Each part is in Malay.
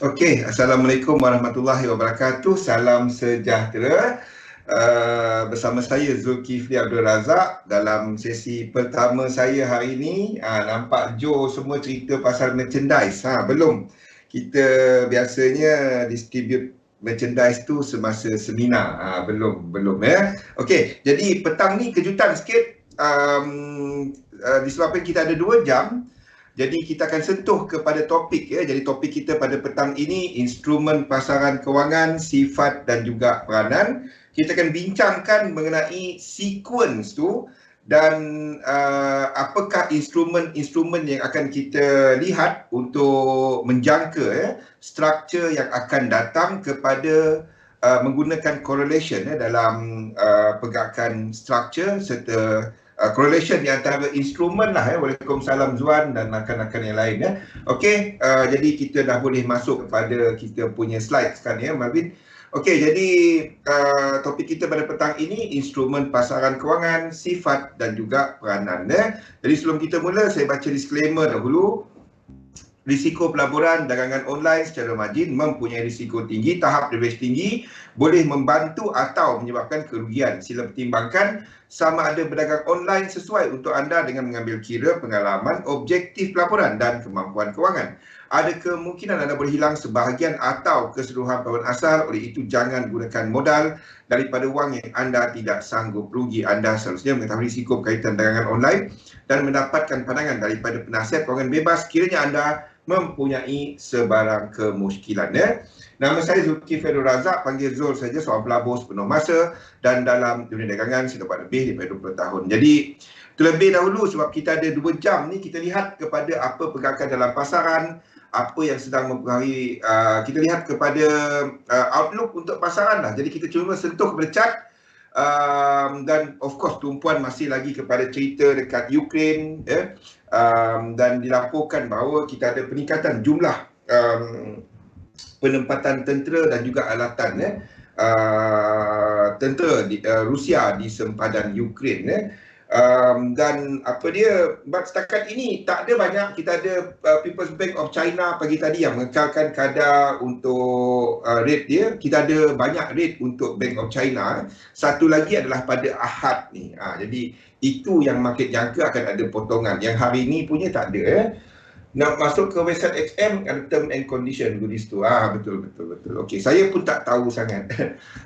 Okey, Assalamualaikum warahmatullahi wabarakatuh. Salam sejahtera. Bersama saya Zulkifli Abdul Razak dalam sesi pertama saya hari ini. Nampak Joe semua cerita pasal merchandise. Belum. Kita biasanya distribute merchandise tu semasa seminar. Belum ya. Okey, jadi petang ni kejutan sikit. Disebabkan kita ada 2 jam, jadi kita akan sentuh kepada topik ya. Jadi topik kita pada petang ini instrumen pasaran kewangan, sifat dan juga peranan. Kita akan bincangkan mengenai sequence tu dan apakah instrumen-instrumen yang akan kita lihat untuk menjangka struktur yang akan datang kepada menggunakan correlation dalam pergerakan struktur serta correlation di antara instrumen lah Waalaikumsalam Zuan dan rakan-rakan yang lain ya. Okey, jadi kita dah boleh masuk kepada kita punya slide sekarang ya Marvin. Okey, jadi topik kita pada petang ini instrumen pasaran kewangan, sifat dan juga peranan ya. Jadi sebelum kita mula saya baca disclaimer dahulu. Risiko pelaburan dagangan online secara margin mempunyai risiko tinggi, tahap leverage tinggi, boleh membantu atau menyebabkan kerugian. Sila pertimbangkan sama ada berdagang online sesuai untuk anda dengan mengambil kira pengalaman, objektif pelaburan dan kemampuan kewangan. Ada kemungkinan anda boleh hilang sebahagian atau keseluruhan pelaburan asal, oleh itu jangan gunakan modal daripada wang yang anda tidak sanggup rugi. Anda seharusnya mengetahui risiko berkaitan dagangan online dan mendapatkan pandangan daripada penasihat kewangan bebas kiranya anda mempunyai sebarang kemusykilan ya. Nama saya Zulkifli Abdul Razak, panggil Zul saja, seorang pelabur sepenuh masa dan dalam dunia dagangan saya dapat lebih daripada 20 tahun. Jadi terlebih dahulu sebab kita ada 2 jam ni, kita lihat kepada apa pergerakan dalam pasaran, apa yang sedang mempengaruhi, kita lihat kepada outlook untuk pasaran lah. Jadi kita cuma sentuh kepada chart. Dan of course tumpuan masih lagi kepada cerita dekat Ukraine ya. Dan dilaporkan bahawa kita ada peningkatan jumlah penempatan tentera dan juga alatan tentera Rusia di sempadan Ukraine ya. Dan apa dia, setakat ini tak ada banyak. Kita ada People's Bank of China pagi tadi yang mengekalkan kadar untuk rate dia. Kita ada banyak rate untuk Bank of China. Satu lagi adalah pada Ahad ni. Jadi itu yang market jangka akan ada potongan. Yang hari ini punya tak ada ya. Nak masuk ke website XM ada term and condition goodies tu. Betul. Okey, saya pun tak tahu sangat.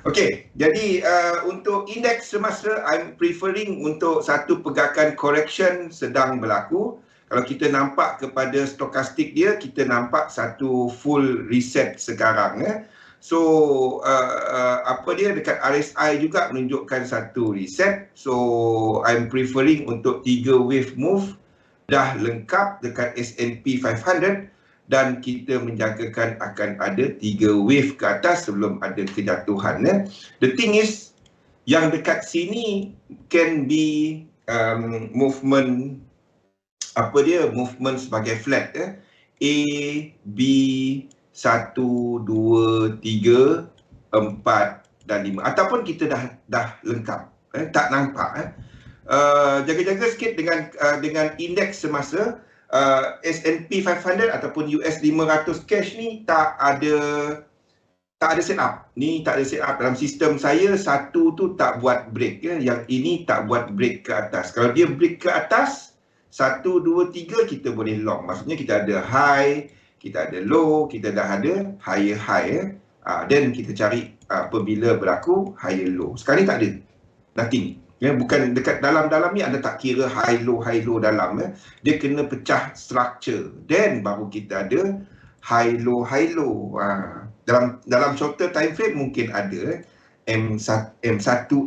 Okey, jadi untuk indeks semasa I'm preferring untuk satu pergerakan correction sedang berlaku. Kalau kita nampak kepada stokastik dia, kita nampak satu full reset sekarang ya. So apa dia dekat RSI juga menunjukkan satu reset. So I'm preferring untuk 3 wave move dah lengkap dekat S&P 500 dan kita menjangkakan akan ada 3 wave ke atas sebelum ada kejatuhan ya. The thing is yang dekat sini can be movement movement sebagai flat ya. A, B, 1, 2, 3, 4 dan 5 ataupun kita dah lengkap tak nampak jaga-jaga sikit dengan indeks semasa S&P 500 ataupun US 500 cash ni tak ada set up. Ni tak ada set up dalam sistem saya. Satu tu tak buat break ya, yang ini tak buat break ke atas. Kalau dia break ke atas 1, 2, 3 kita boleh long. Maksudnya kita ada high, kita ada low, kita dah ada higher high ya. Then kita cari apabila berlaku higher low. Sekarang ni tak ada. Nothing. Ya, bukan dekat dalam-dalam ni anda tak kira high low dalam ya. Dia kena pecah structure. Then baru kita ada high low. Dalam shorter time frame mungkin ada M1,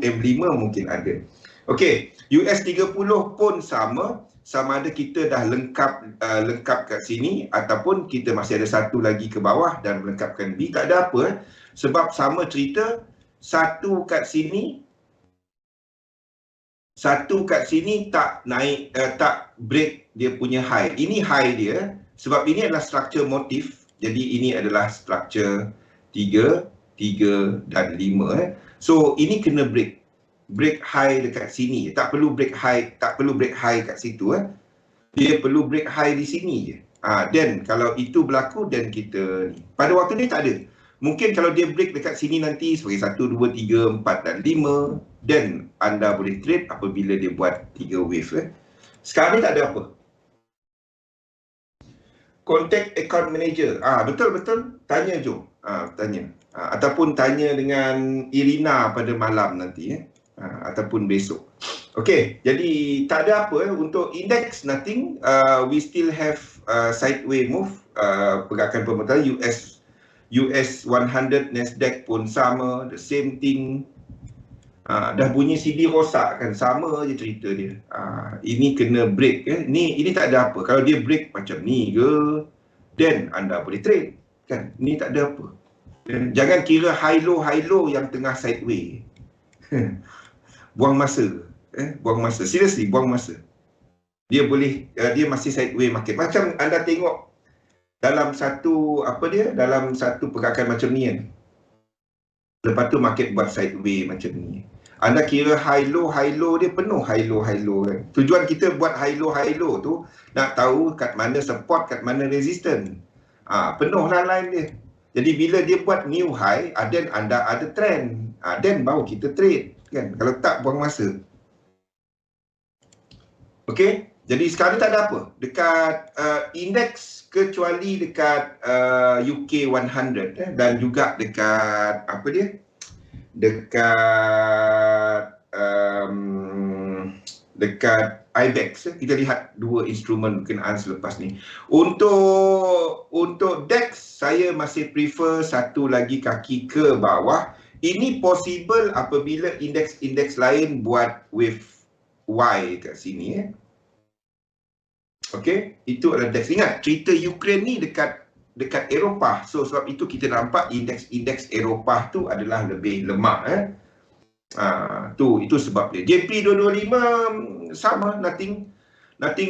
M5 mungkin ada. Okey, US 30 pun sama ada kita dah lengkap kat sini ataupun kita masih ada satu lagi ke bawah dan melengkapkan B. Tak ada apa sebab sama cerita, satu kat sini tak naik, tak break dia punya high. Ini high dia sebab ini adalah structure motif. Jadi ini adalah structure 3 dan 5 So ini kena break high dekat sini. Tak perlu break high kat situ Dia perlu break high di sini je. Then kalau itu berlaku, then kita ni. Pada waktu ni tak ada. Mungkin kalau dia break dekat sini nanti sebagai 1, 2, 3, 4 dan 5, then anda boleh trade apabila dia buat 3 wave. Sekarang ni tak ada apa. Contact account manager. Betul-betul. Tanya Jo. Tanya. Ataupun tanya dengan Irina pada malam nanti. Ataupun besok. Okey, jadi tak ada apa untuk index, nothing. We still have sideway move. Pergerakan pembetulan US 100, Nasdaq pun sama, the same thing. Dah bunyi CD rosak kan, sama je cerita dia. Ini kena break. Ini tak ada apa. Kalau dia break macam ni ke, then anda boleh trade kan. Ini tak ada apa. Jangan kira high low yang tengah sideway. Buang masa. Buang masa. Seriously, buang masa. Dia boleh, dia masih sideway market. Macam anda tengok dalam satu dalam satu pergerakan macam ni kan. Lepas tu market buat sideway macam ni. Anda kira high low dia penuh high low kan. Tujuan kita buat high low tu nak tahu kat mana support, kat mana resistance. Penuh lah line dia. Jadi bila dia buat new high, then anda ada trend. Then baru kita trade kan. Kalau tak, buang masa. Okey. Jadi sekarang ni tak ada apa dekat index kecuali dekat UK 100 dan juga dekat dekat IBEX. Kita lihat dua instrumen berkenaan selepas ni. Untuk DEX saya masih prefer satu lagi kaki ke bawah. Ini possible apabila indeks lain buat wave Y kat sini. Okey, itu adalah DEX. Ingat, cerita Ukraine ni dekat Eropah. So sebab itu kita nampak indeks Eropah tu adalah lebih lemah. Itu sebab dia. JP 225 sama, nothing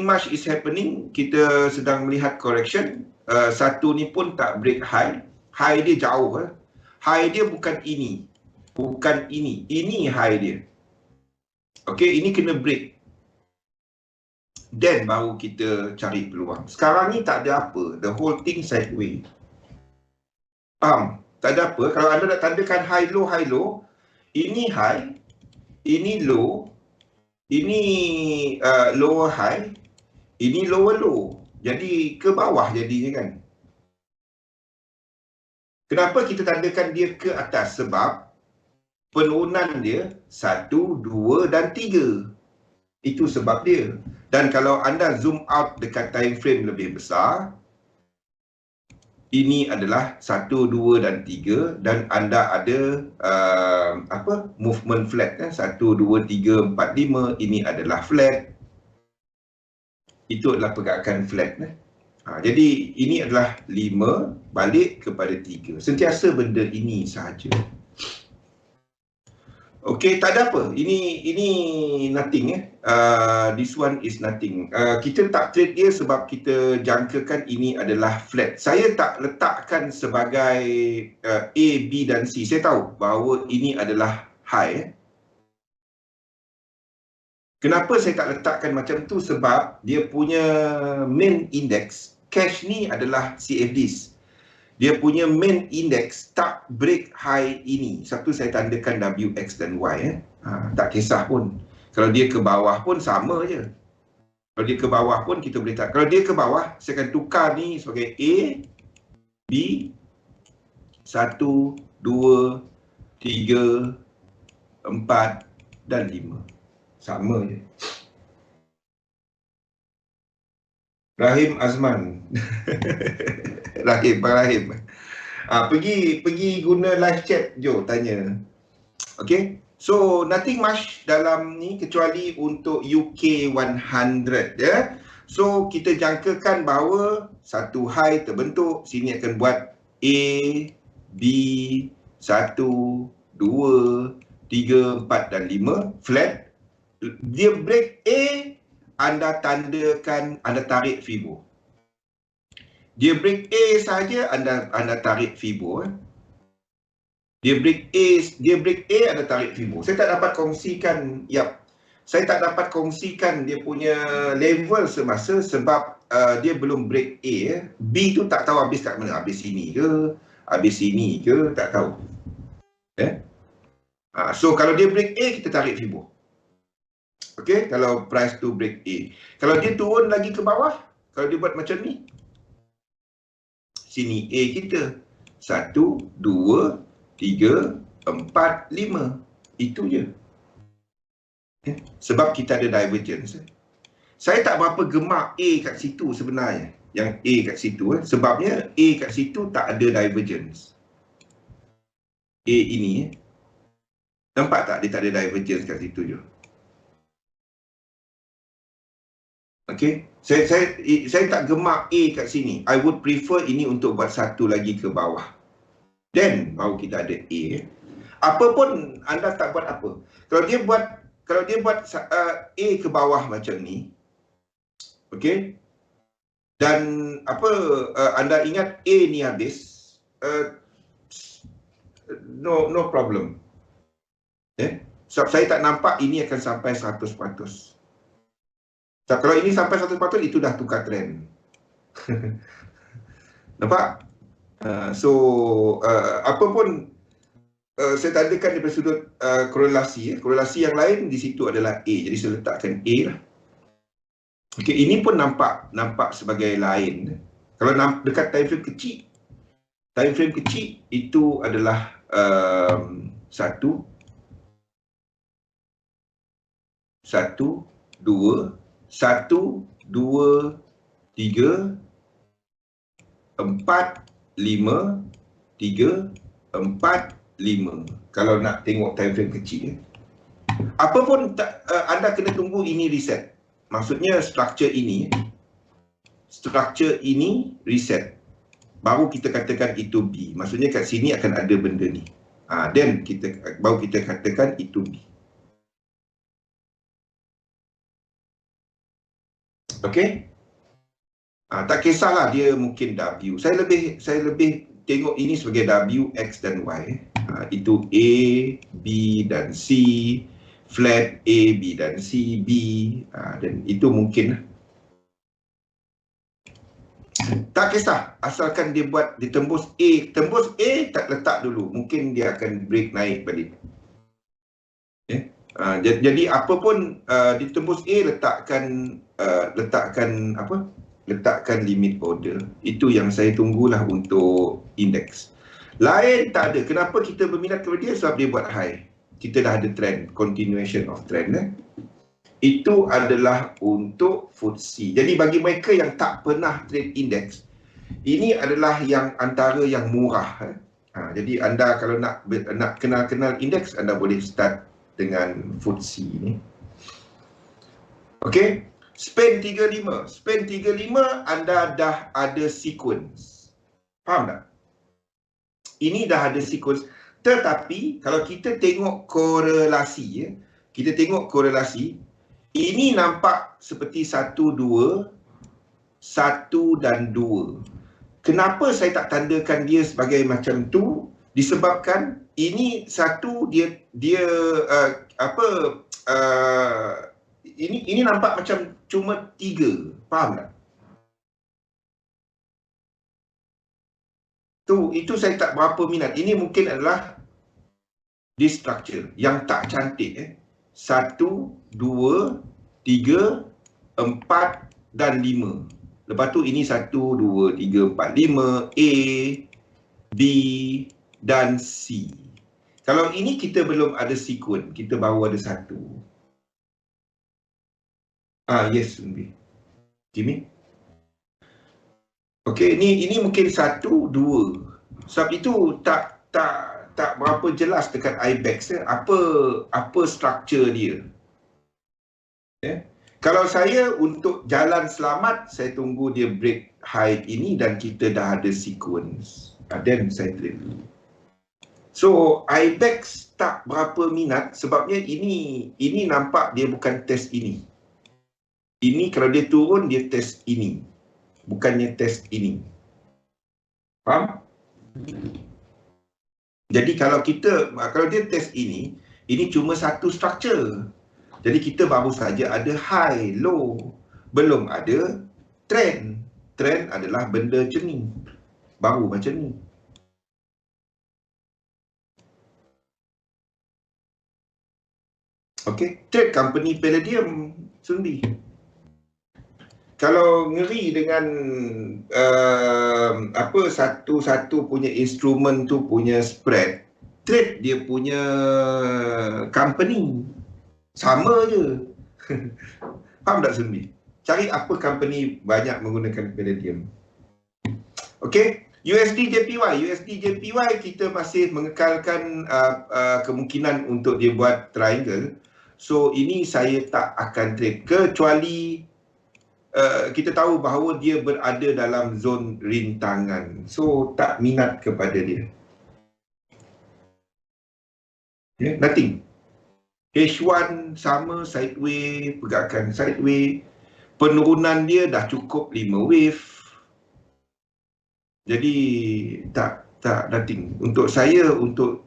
much is happening. Kita sedang melihat correction. Satu ni pun tak break high. High dia jauh. High dia bukan ini. Ini high dia. Okey, ini kena break. Then baru kita cari peluang. Sekarang ni tak ada apa. The whole thing sideway. Faham? Tak ada apa. Kalau anda nak tandakan high low, ini high, ini low, ini lower high, ini lower low. Jadi ke bawah jadinya kan. Kenapa kita tandakan dia ke atas? Sebab penurunan dia 1, 2 dan 3. Itu sebab dia. Dan kalau anda zoom out dekat time frame lebih besar, ini adalah 1, 2 dan 3 dan anda ada movement flat 1, 2, 3, 4, 5. Ini adalah flat. Itu adalah pergerakan flat. Jadi ini adalah 5 balik kepada 3. Sentiasa benda ini sahaja. Okey, tak ada apa. Ini nothing. This one is nothing. Kita tak trade dia sebab kita jangkakan ini adalah flat. Saya tak letakkan sebagai A, B dan C. Saya tahu bahawa ini adalah high. Kenapa saya tak letakkan macam tu? Sebab dia punya main index, cash ni adalah CFDs. Dia punya main index tak break high ini. Satu saya tandakan W, X dan Y. Tak kisah pun. Kalau dia ke bawah pun sama je. Kalau dia ke bawah pun kita boleh tak. Kalau dia ke bawah, saya akan tukar ni sebagai A, B, 1, 2, 3, 4 dan 5. Sama je. Rahim Azman. Rahim. Pergi guna live chat Jo, tanya. Okay. So nothing much dalam ni kecuali untuk UK 100 ya. So kita jangkakan bahawa satu high terbentuk, sini akan buat A, B, 1, 2, 3, 4 dan 5 flat. Dia break A, anda tandakan, anda tarik Fibo. Dia break A saja, anda tarik Fibo. Dia break A, anda tarik Fibo. Saya tak dapat kongsikan, saya tak dapat kongsikan dia punya level semasa sebab dia belum break A, B tu tak tahu habis kat mana. Habis sini ke? Habis sini ke? Tak tahu. So kalau dia break A, kita tarik Fibo. Okay, kalau price tu break A. Kalau dia turun lagi ke bawah, kalau dia buat macam ni, sini A kita 1, 2, 3, 4, 5. Itu je. Sebab kita ada divergence. Saya tak berapa gemar A kat situ sebenarnya. Yang A kat situ. Sebabnya A kat situ tak ada divergence. A ini. Nampak tak? Dia tak ada divergence kat situ je. Okay. Saya tak gemar A kat sini. I would prefer ini untuk buat satu lagi ke bawah. Then baru kita ada A. Apa pun anda tak buat apa. Kalau dia buat A ke bawah macam ni, okey, dan anda ingat A ni habis, no problem. Sebab saya tak nampak ini akan sampai 100%. Sebab kalau ini sampai 100%, itu dah tukar trend. Nampak? Apa pun saya tandakan daripada sudut korelasi. Korelasi yang lain di situ adalah A. Jadi saya letakkan A lah. Okey, ini pun nampak sebagai lain. Kalau dekat time frame kecil itu adalah 1, 2, 1, 2, 3, 4, 5, 3, 4, 5. Kalau nak tengok time frame kecil. Apa pun anda kena tunggu ini reset. Maksudnya structure ini reset. Baru kita katakan itu B. Maksudnya kat sini akan ada benda ni. Then baru kita katakan itu B. Okey? Tak kisahlah dia mungkin W. Saya lebih tengok ini sebagai W, X dan Y. Itu A, B dan C. Flat A, B dan C, B. Dan itu mungkin. Tak kisah. Asalkan dia tembus A. Tembus A tak letak dulu. Mungkin dia akan break naik balik. Jadi apa pun ditembus A, letakkan limit order. Itu yang saya tunggulah untuk indeks. Lain tak ada. Kenapa kita berminat kepada dia? Sebab dia buat high. Kita dah ada trend, continuation of trend. Itu adalah untuk FTSE. Jadi bagi mereka yang tak pernah trade index, ini adalah yang antara yang murah. Jadi anda kalau nak kenal indeks, anda boleh start dengan FTSE ni. Okey, SPAN 35. SPAN 35 anda dah ada sequence. Faham tak? Ini dah ada sequence. Tetapi kalau kita tengok korelasi, ini nampak seperti 1, 2, 1 dan 2. Kenapa saya tak tandakan dia sebagai macam tu? Disebabkan ini satu ini nampak macam cuma 3. Faham tak? Itu saya tak berapa minat. Ini mungkin adalah this structure yang tak cantik. 1, 2, 3, 4 dan 5. Lepas tu ini 1, 2, 3, 4, 5, A, B dan C. Kalau ini kita belum ada sequence, kita baru ada 1. Yes, Jimmy. Okey, ini mungkin 1, 2. Sebab itu tak berapa jelas dekat IBEX apa struktur dia. Kalau saya untuk jalan selamat, saya tunggu dia break high ini dan kita dah ada sequence. Then saya trade. So IBEX tak berapa minat sebabnya ini nampak dia bukan test ini. Ini kalau dia turun dia test ini. Bukannya test ini. Faham? Jadi kalau dia test ini cuma satu structure. Jadi kita baru saja ada high, low. Belum ada trend. Trend adalah benda macam ni. Baru macam ni. Okey, trade company palladium Sunbi. Kalau ngeri dengan satu-satu punya instrumen tu punya spread, trade dia punya company sama je. Faham tak Sunbi? Cari apa company banyak menggunakan palladium. Okey, USD JPY kita masih mengekalkan kemungkinan untuk dia buat triangle. So ini saya tak akan trade kecuali kita tahu bahawa dia berada dalam zon rintangan. So tak minat kepada dia. Nothing. H1 sama sideways, pergerakan sideways. Penurunan dia dah cukup 5 wave. Jadi tak nothing. Untuk saya untuk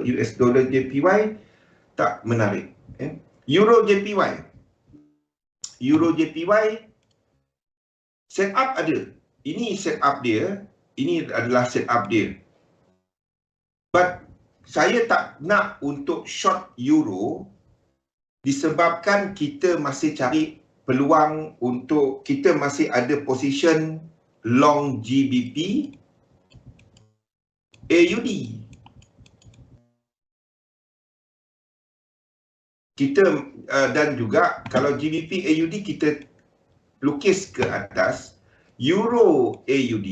US dollar JPY tak menarik. Euro JPY setup ada. Ini setup dia, ini adalah setup dia. But saya tak nak untuk short euro disebabkan kita masih cari peluang untuk kita masih ada position long GBP AUD. Kita dan juga kalau GBP AUD kita lukis ke atas, Euro AUD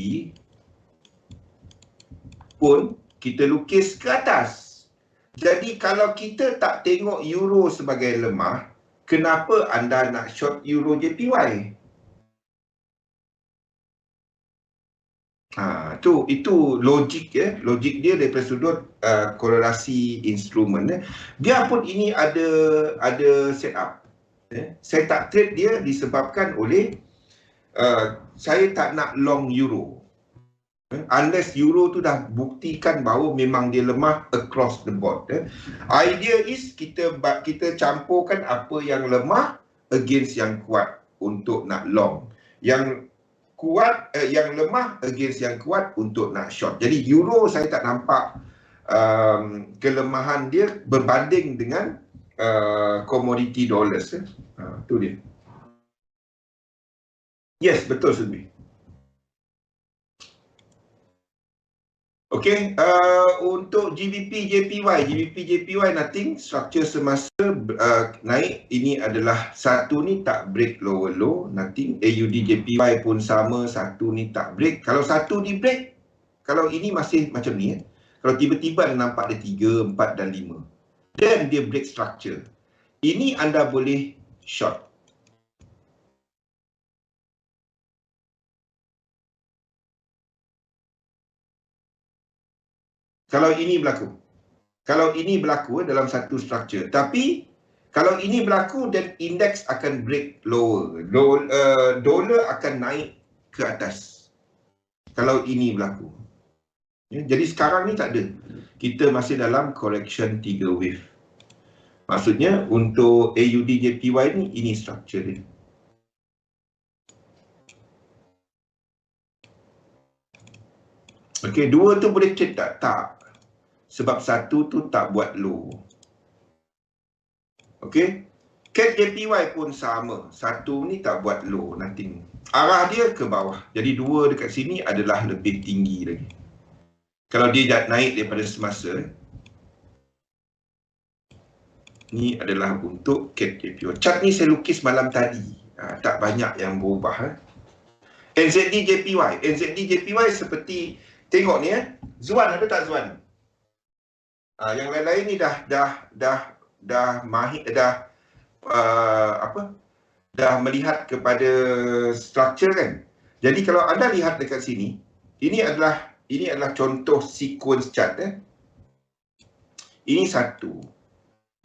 pun kita lukis ke atas. Jadi kalau kita tak tengok Euro sebagai lemah, kenapa anda nak short Euro JPY? Itu logik ya, logik dia daripada sudut korelasi instrumen. Biarpun ini ada setup. Saya tak trade dia disebabkan oleh saya tak nak long euro. Unless euro tu dah buktikan bahawa memang dia lemah across the board. Idea is kita campurkan apa yang lemah against yang kuat untuk nak long. Yang kuat yang lemah against yang kuat untuk nak short. Jadi euro saya tak nampak kelemahan dia berbanding dengan commodity dollars. Tu dia. Yes, betul Sunbi. Okey, untuk GBP JPY nothing, structure semasa naik. Ini adalah satu ni tak break lower low, nothing. AUD JPY pun sama, satu ni tak break. Kalau satu di break, kalau ini masih macam ni kalau tiba-tiba nampak ada 3, 4 dan 5, then dia break structure, ini anda boleh short. Kalau ini berlaku dalam satu structure. Tapi kalau ini berlaku, dan indeks akan break lower. Dolar akan naik ke atas. Kalau ini berlaku. Jadi sekarang ni tak ada. Kita masih dalam correction 3 wave. Maksudnya untuk AUD JPY ni, ini structure dia. Okey, dua tu boleh trade tak? Tak. Sebab satu tu tak buat low. Okey. CAD JPY pun sama. Satu ni tak buat low, nothing. Arah dia ke bawah. Jadi dua dekat sini adalah lebih tinggi lagi. Kalau dia naik daripada semasa, ni adalah untuk CAD JPY. Chart ni saya lukis malam tadi. Tak banyak yang berubah. NZD JPY seperti tengok ni Zuan ada tak Zuan? Yang lain-lain ni dah mahir, dah melihat kepada structure kan. Jadi kalau anda lihat dekat sini, ini adalah contoh sequence chart. Ini 1,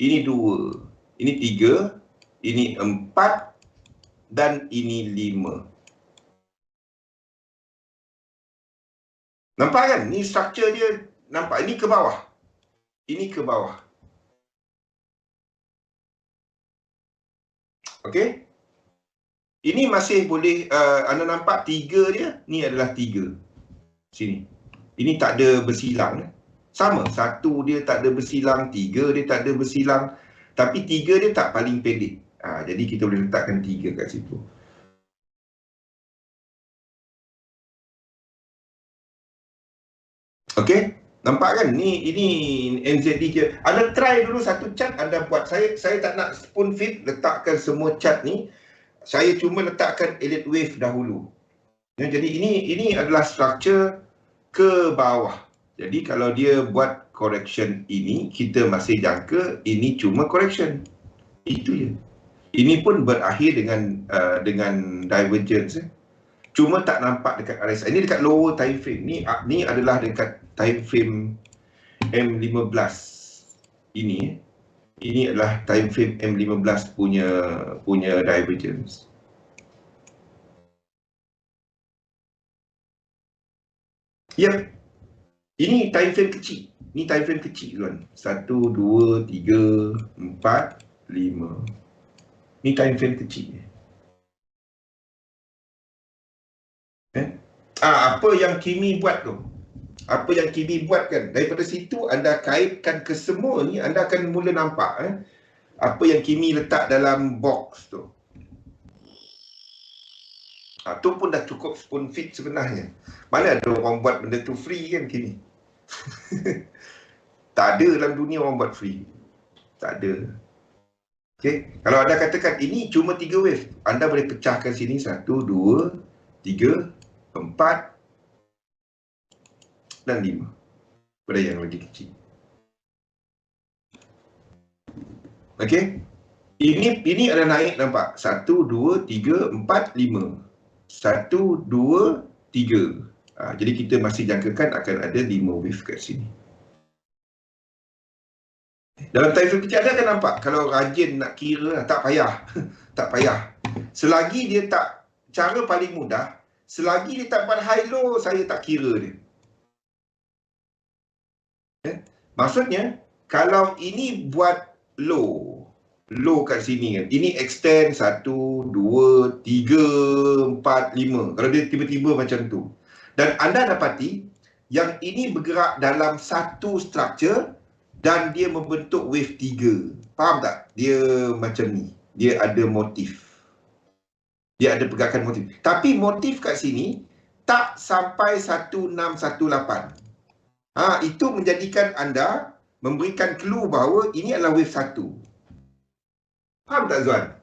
ini 2, ini 3, ini 4 dan ini 5. Nampak kan? Ni structure dia nampak, ini ke bawah. Ini ke bawah. Okey? Ini masih boleh, anda nampak 3 dia, ni adalah 3. Sini. Ini tak ada bersilang. Sama, 1 dia tak ada bersilang, 3 dia tak ada bersilang. Tapi 3 dia tak paling pendek. Jadi kita boleh letakkan 3 kat situ. Okey, nampak kan? Ini NZD je. Anda try dulu satu chart anda buat. Saya tak nak spoon feed letakkan semua chart ni. Saya cuma letakkan elite wave dahulu. Jadi ini adalah structure ke bawah. Jadi kalau dia buat correction ini, kita masih jangka ini cuma correction. Itu je. Ini pun berakhir dengan divergence. Cuma tak nampak dekat RSI. Ini dekat lower time frame. Ni adalah dekat time frame M15 ini. Ini adalah time frame M15 punya divergence. Ya, ini time frame kecil. Ini time frame kecil kan. 1, 2, 3, 4, 5. Ini time frame kecil. Apa yang Kimi buat tu? Apa yang Kimi buat kan? Daripada situ anda kaitkan ke semua ni, anda akan mula nampak apa yang Kimi letak dalam box tu. Tu pun dah cukup spoon feed sebenarnya. Mana ada orang buat benda tu free kan Kimi? Tak ada dalam dunia orang buat free. Tak ada. Okay. Kalau anda katakan ini cuma 3 wave, anda boleh pecahkan sini 1, 2, 3, 4 dan 5. Pada yang lagi kecil. Okey. Ini ada naik nampak. 1, 2, 3, 4, 5. 1, 2, 3. Jadi kita masih jangkakan akan ada 5 wave kat sini. Dalam time frame kecil anda akan nampak. Kalau rajin nak kira, tak payah. Tak payah. Selagi dia tak, cara paling mudah, selagi dia tak buat high low, saya tak kira dia. Maksudnya, kalau ini buat low kat sini kan, ini extend 1, 2, 3, 4, 5. Kalau dia tiba-tiba macam tu. Dan anda dapati, yang ini bergerak dalam satu structure dan dia membentuk wave 3. Faham tak? Dia macam ni. Dia ada motif. Dia ada pergerakan motif. Tapi motif kat sini tak sampai 1618. Itu menjadikan anda memberikan clue bahawa ini adalah wave 1. Faham tak Zuan?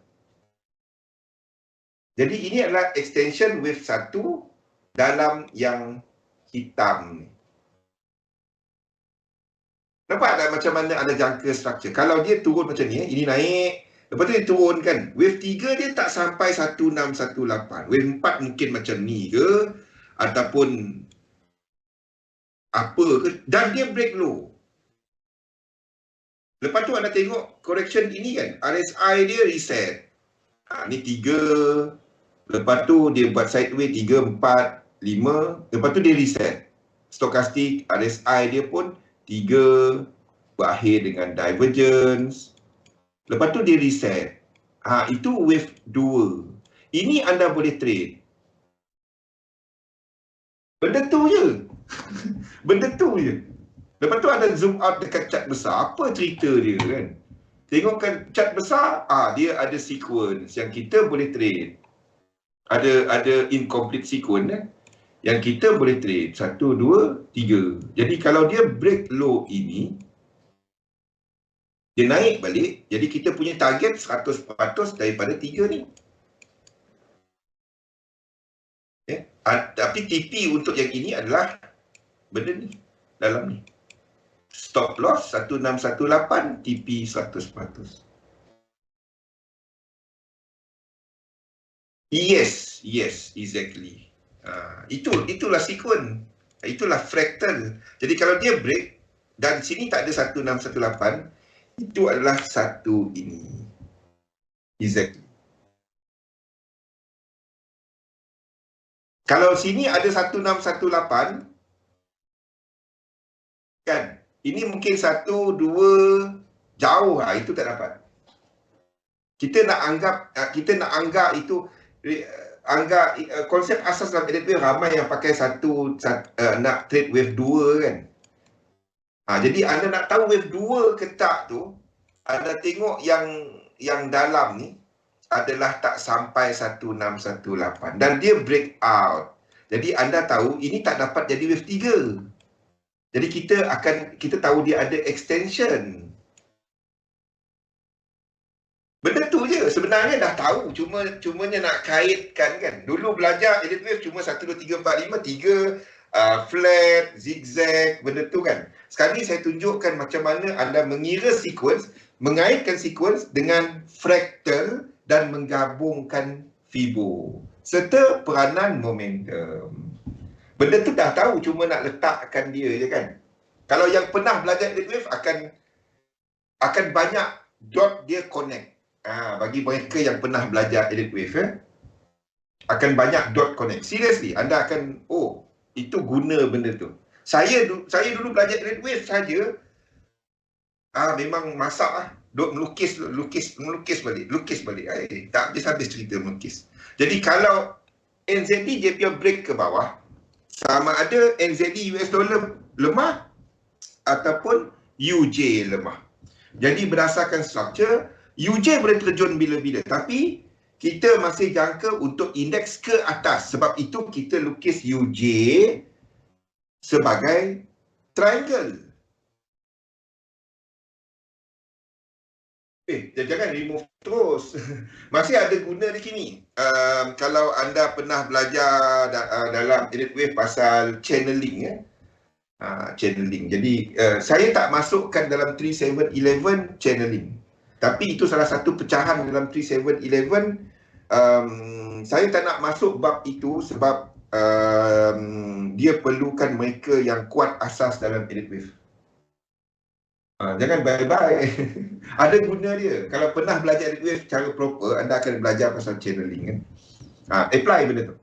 Jadi ini adalah extension wave 1 dalam yang hitam ni. Nampak tak macam mana anda jangka structure? Kalau dia turun macam ni, ini naik, lepas tu dia turun kan. Wave 3 dia tak sampai 1618. Wave 4 mungkin macam ni ke, ataupun apa ke, dan dia break low. Lepas tu anda tengok correction ini kan, RSI dia reset. Ni 3, lepas tu dia buat sideways 3, 4, 5, lepas tu dia reset. Stokastik RSI dia pun 3, berakhir dengan divergence. Lepas tu dia reset. Itu wave 2. Ini anda boleh trade. Benda tu je. Benda tu je. Lepas tu anda zoom out dekat chart besar. Apa cerita dia kan? Tengokkan chart besar, dia ada sequence yang kita boleh trade. Ada incomplete sequence yang kita boleh trade. 1, 2, 3. Jadi kalau dia break low ini, dia naik balik. Jadi kita punya target 100% daripada 3 ni. Tapi TP untuk yang ini adalah benda ni. Dalam ni. Stop loss 1618, TP 100%. Yes, exactly. Itulah sequence. Itulah fractal. Jadi kalau dia break dan sini tak ada 1618, itu adalah satu ini. Exactly. Kalau sini ada 1618, kan? Ini mungkin 1, 2, jauh itu tak dapat. Kita nak anggap itu anggap konsep asas dalam edit wave ramai yang pakai nak trade wave 2 kan. Jadi anda nak tahu wave 2 ke tak tu, anda tengok yang dalam ni adalah tak sampai 1618 dan dia break out. Jadi anda tahu ini tak dapat jadi wave 3. Jadi kita tahu dia ada extension. Benda tu je sebenarnya dah tahu, cumanya nak kaitkan kan. Dulu belajar edit wave cuma 1 2 3 4 5 3 flat, zigzag, benda tu kan. Sekarang ni saya tunjukkan macam mana anda mengira sequence, mengaitkan sequence dengan fractal dan menggabungkan Fibo serta peranan momentum. Benda tu dah tahu, cuma nak letakkan dia je kan. Kalau yang pernah belajar edit wave akan banyak dot dia connect. Bagi mereka yang pernah belajar edit wave akan banyak dot connect. Seriously, anda akan itu guna benda tu. Saya dulu belajar edit wave saja memang masak lah. Duk melukis balik. Tak habis-habis cerita melukis. Jadi kalau NZD dia punya break ke bawah, sama ada NZD US dollar lemah ataupun UJ lemah. Jadi berdasarkan structure, UJ boleh terjun bila-bila, tapi kita masih jangka untuk indeks ke atas. Sebab itu kita lukis UJ sebagai triangle. Jangan remove terus. Masih ada guna di sini. Kalau anda pernah belajar dalam edit wave pasal channeling channeling. Jadi saya tak masukkan dalam 3711 channeling. Tapi itu salah satu pecahan dalam 3711. Saya tak nak masuk bab itu sebab dia perlukan mereka yang kuat asas dalam edit wave. Jangan bye-bye. Ada guna dia. Kalau pernah belajar edit wave secara proper, anda akan belajar pasal channeling kan. Apply benda tu.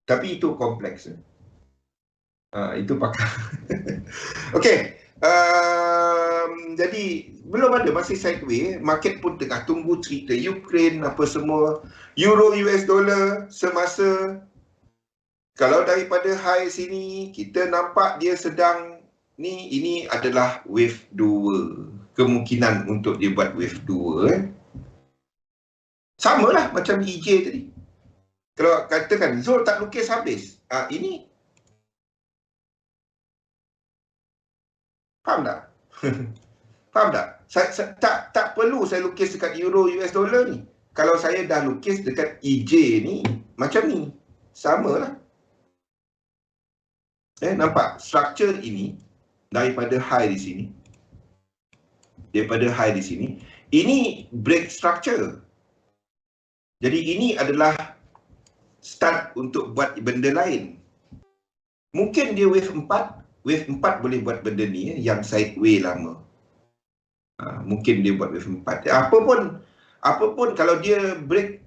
Tapi itu kompleks. Itu pakar. Okey. Jadi belum ada, masih sideway. Market pun tengah tunggu cerita Ukraine apa semua. Euro US dollar semasa, kalau daripada high sini kita nampak dia sedang ini adalah wave 2. Kemungkinan untuk dia buat wave 2 samalah macam EJ tadi. Kalau katakan Zul tak lukis habis, ini faham tak? Faham tak? Tak perlu saya lukis dekat euro US dollar ni. Kalau saya dah lukis dekat EJ ni, macam ni. Samalah. Nampak? Structure ini, daripada high di sini. Ini break structure. Jadi ini adalah start untuk buat benda lain. Mungkin dia wave 4. Wave 4 boleh buat benda ni yang sideway lama. Mungkin dia buat wave 4. Apapun kalau dia break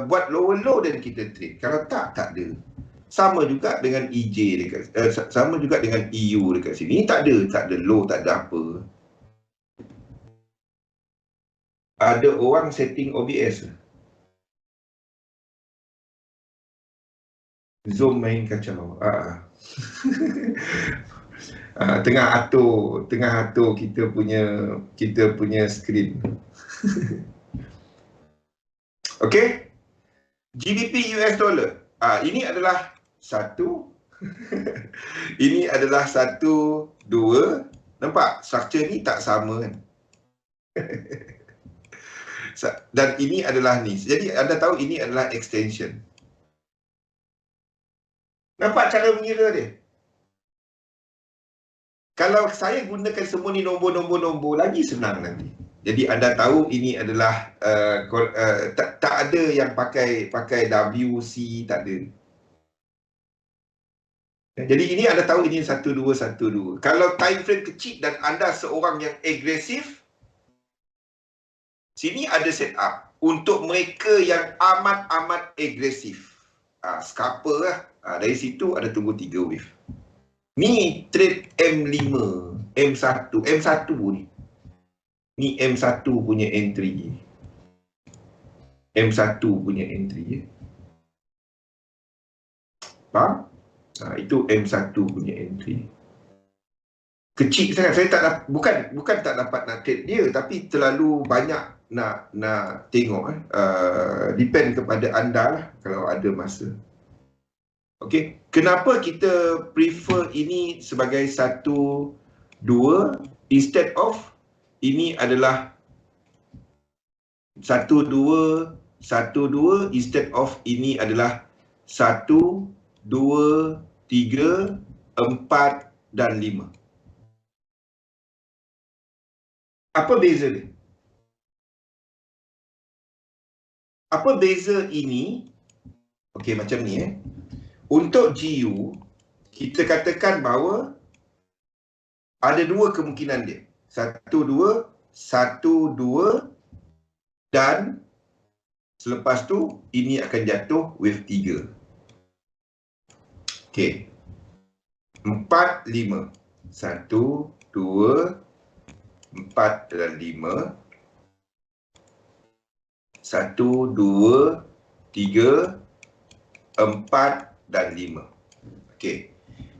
buat lower low dan kita trade. Kalau tak ada. Sama juga dengan EJ dekat sama juga dengan EU dekat sini. Tak ada low, tak ada apa. Ada orang setting OBS. Zoom main kacau. Tengah atur kita punya skrin. Okey. GBP US dollar. Ini adalah satu. Ini adalah 1 2. Nampak structure ni tak sama kan? Dan ini adalah ni. Jadi anda tahu ini adalah extension. Nampak cara mengira dia? Kalau saya gunakan semua ni nombor lagi senang nanti. Jadi anda tahu ini adalah tak ada yang pakai WC, tak ada. Jadi ini anda tahu ini 1 2. Kalau time frame kecil dan anda seorang yang agresif, sini ada setup untuk mereka yang amat agresif. Scalper lah. Dari situ ada tunggu 3 wave. Ni trade M5, M1 ni. Ni M1 punya entry. M1 punya entry. Faham? Itu M1 punya entry. Kecil sangat. Saya tak bukan tak dapat nak trade dia, tapi terlalu banyak nak tengok. Depend kepada anda lah kalau ada masa. Okey, kenapa kita prefer ini sebagai 1, 2 instead of ini adalah 1, 2, 1, 2 instead of ini adalah 1, 2, 3, 4 dan 5. Apa beza dia? Apa beza ini? Okey, macam ni Untuk GU, kita katakan bahawa ada dua kemungkinan dia. 1, 2, 1, 2 dan selepas tu ini akan jatuh wave 3. Okey. 4, 5. 1, 2, 4 dan 5. 1, 2, 3, 4 dan 5. Okey.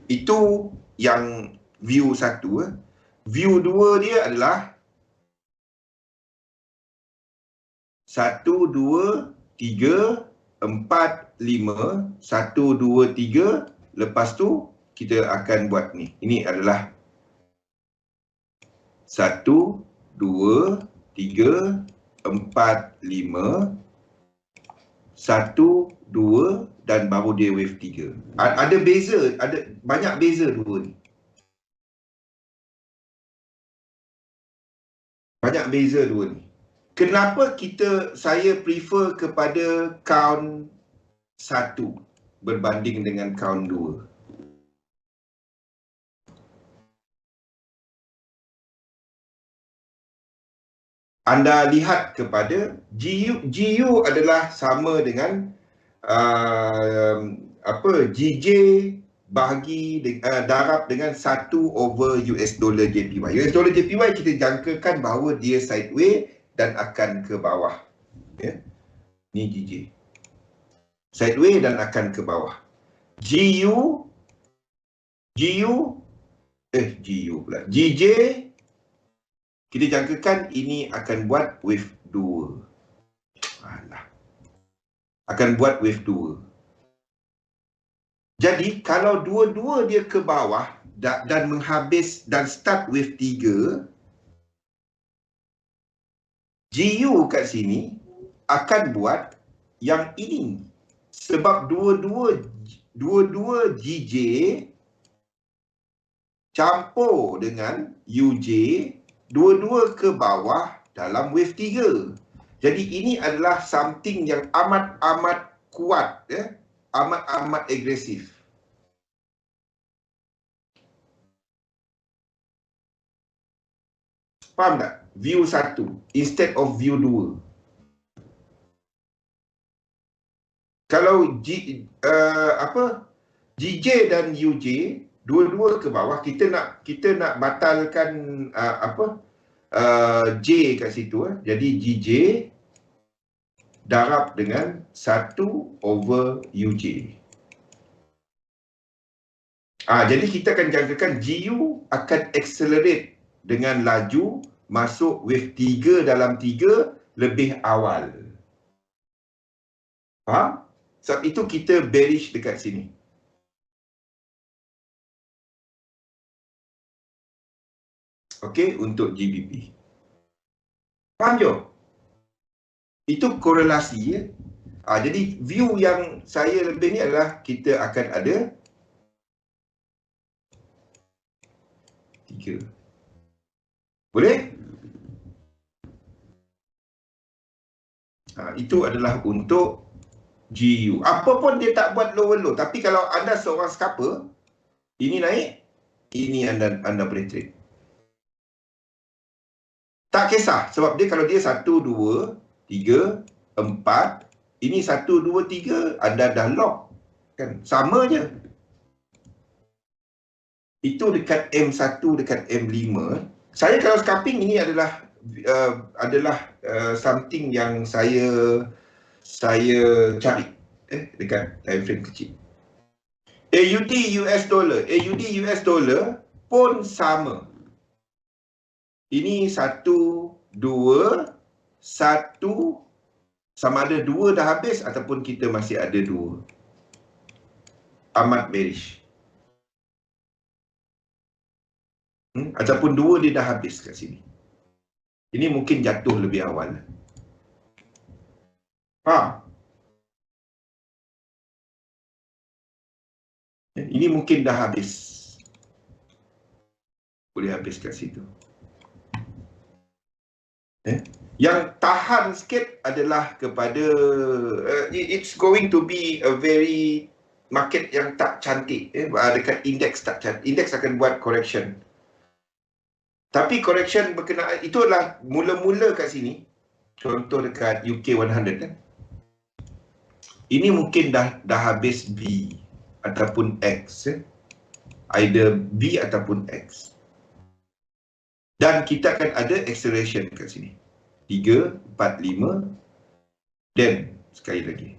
Itu yang view 1. View 2 dia adalah 1, 2, 3, 4, 5. 1, 2, 3. Lepas tu kita akan buat ni. Ini adalah 1, 2, 3, 4, 5. 1, 2 dan baru dia wave 3. Ada beza, ada banyak beza dua ni. Banyak beza dua ni. Kenapa saya prefer kepada count 1 berbanding dengan count 2? Anda lihat kepada GU adalah sama dengan GJ bahagi darab dengan 1 over US dollar JPY. US dollar JPY kita jangkakan bahawa dia sideways dan akan ke bawah. Ni GJ. Sideways dan akan ke bawah. GJ kita jangkakan ini akan buat wave 2. Akan buat wave 2. Jadi kalau dua-dua dia ke bawah dan menghabis dan start wave 3, GU kat sini akan buat yang ini. Sebab dua-dua GJ campur dengan UJ, dua-dua ke bawah dalam wave 3. Jadi ini adalah something yang amat-amat kuat, amat-amat agresif. Faham tak? View 1 instead of view 2. Kalau GJ dan UJ dua-dua ke bawah, kita nak batalkan J kat situ. Jadi GJ darab dengan 1 over UJ. Jadi kita akan jangkakan GU akan accelerate dengan laju masuk wave 3 dalam 3 lebih awal. Faham? Sebab itu kita bearish dekat sini. Okey, untuk GBP. Faham je? Itu korelasi. Jadi view yang saya lebih ni adalah kita akan ada 3. Boleh? Itu adalah untuk GU. Apa pun dia tak buat lower low. Tapi kalau anda seorang scalper, ini naik, ini anda boleh trade. Tak kisah. Sebab dia kalau dia 1, 2, 3, 4, ini 1, 2, 3, anda dah lock. Kan? Sama je. Itu dekat M1, dekat M5. Saya kalau scalping ini adalah something yang saya saya cari dekat time frame kecil. AUD US dollar, AUD US dollar pun sama. Ini 1, 2, 1, sama ada 2 dah habis ataupun kita masih ada 2. Amat bearish. Ataupun 2 dia dah habis kat sini. Ini mungkin jatuh lebih awal. Faham? Ini mungkin dah habis. Boleh habis kat situ. Yang tahan sikit adalah kepada it's going to be a very market yang tak cantik. Dekat indeks tak cantik. Indeks akan buat correction. Tapi correction berkenaan itulah mula-mula kat sini. Contoh dekat UK 100 kan. Ini mungkin dah habis B ataupun X. Either B ataupun X. Dan kita akan ada acceleration kat sini. 3, 4, 5. Dan sekali lagi.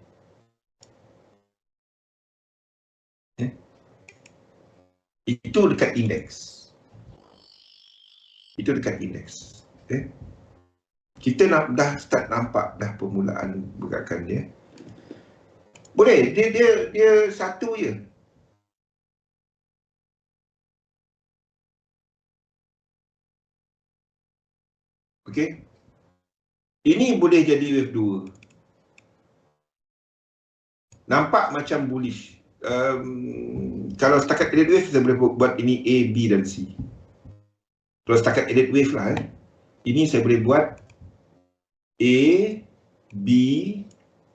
Itu dekat indeks. Itu dekat indeks. Kita dah start nampak dah permulaan pergerakan dia. Boleh, dia satu je. Okey. Ini boleh jadi wave 2. Nampak macam bullish. Kalau setakat elite wave, saya boleh buat ini A, B dan C. Kalau setakat elite wave lah. Ini saya boleh buat A, B,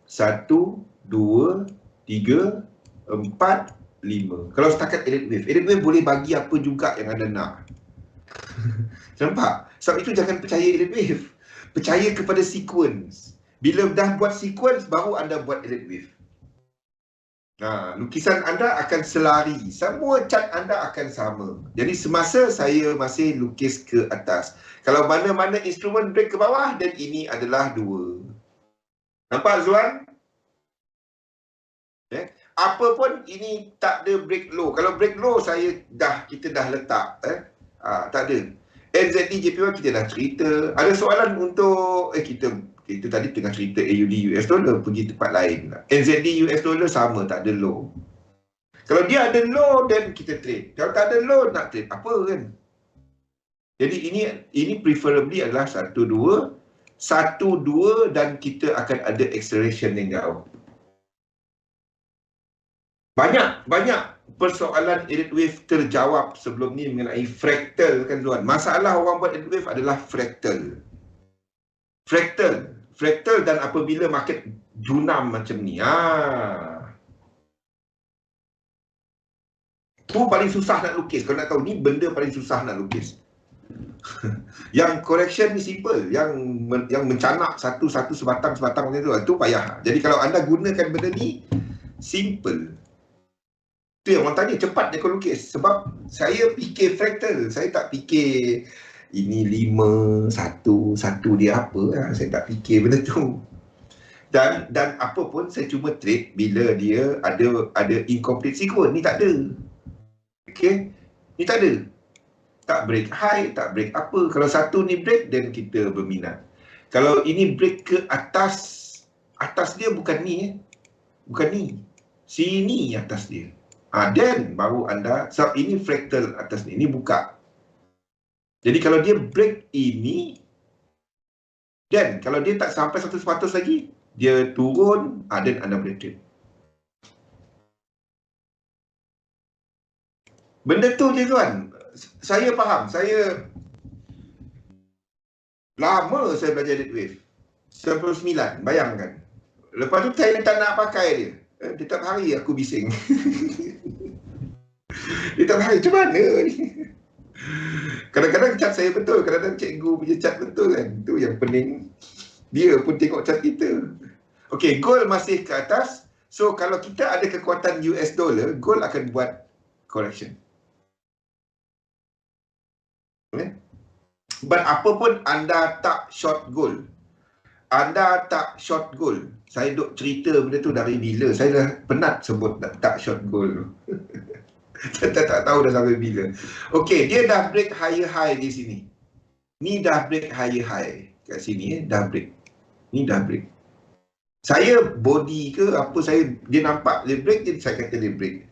1, 2, 3, 4, 5. Kalau setakat elite wave boleh bagi apa juga yang anda nak. Nampak? Sebab itu jangan percaya elite wave. Percaya kepada sequence. Bila dah buat sequence, baru anda buat elite wave. Lukisan anda akan selari. Semua chart anda akan sama. Jadi semasa saya masih lukis ke atas, kalau mana-mana instrumen break ke bawah, dan ini adalah 2. Nampak Zuan? Apa pun ini tak ada break low. Kalau break low kita dah letak. Tak ada. NZD JPY kita dah cerita. Ada soalan untuk kita tadi tengah cerita AUD US dollar, pergi tempat lain. NZD US dollar sama, tak ada low. Kalau dia ada low, then kita trade. Kalau tak ada low, nak trade apa kan? Jadi ini preferably adalah 1, 2, 1, 2 dan kita akan ada acceleration yang jauh. Banyak persoalan elite wave terjawab sebelum ni mengenai fractal kan tuan. Masalah orang buat elite wave adalah fractal. Fractal dan apabila market junam macam ni. Tu paling susah nak lukis. Kau nak tahu ni benda paling susah nak lukis. Yang correction ni simple, yang mencanak satu sebatang macam tu payah. Jadi kalau anda gunakan benda ni simple. Tu yang orang tanya cepat dia kau lukis. Sebab saya fikir fractal, saya tak fikir ini 5, 1 dia apa. Saya tak fikir benda tu. Dan apa pun saya cuma trade bila dia ada incomplete sequence. Ni tak ada. Okey. Ni tak ada. Tak break high, tak break apa. Kalau satu ni break, then kita berminat. Kalau ini break ke atas dia bukan ni. Bukan ni. Sini atas dia. Then baru anda, sebab ini fractal atas ni. Ini buka. Jadi kalau dia break ini, then kalau dia tak sampai 100% lagi, dia turun, then anda boleh trade. Benda tu je tuan. Saya faham. Saya lama saya belajar dead wave. 99, bayangkan. Lepas tu saya tak nak pakai dia. Tiap hari aku bising. Tiap hari, macam mana ni? Kadang-kadang cat saya betul, kadang-kadang cikgu punya cat betul kan. Itu yang pening. Dia pun tengok cat kita. Okey, gold masih ke atas. So kalau kita ada kekuatan US dollar, gold akan buat correction. But apa pun anda tak short gold, anda tak short gold. Saya duk cerita benda tu dari bila. Saya dah penat sebut tak short gold. Saya tak tahu dah sampai bila. Okey, dia dah break higher high di sini. Ni dah break higher high. Kat sini dah break. Ni dah break. Saya body ke apa, dia nampak dia break, jadi saya kata dia break.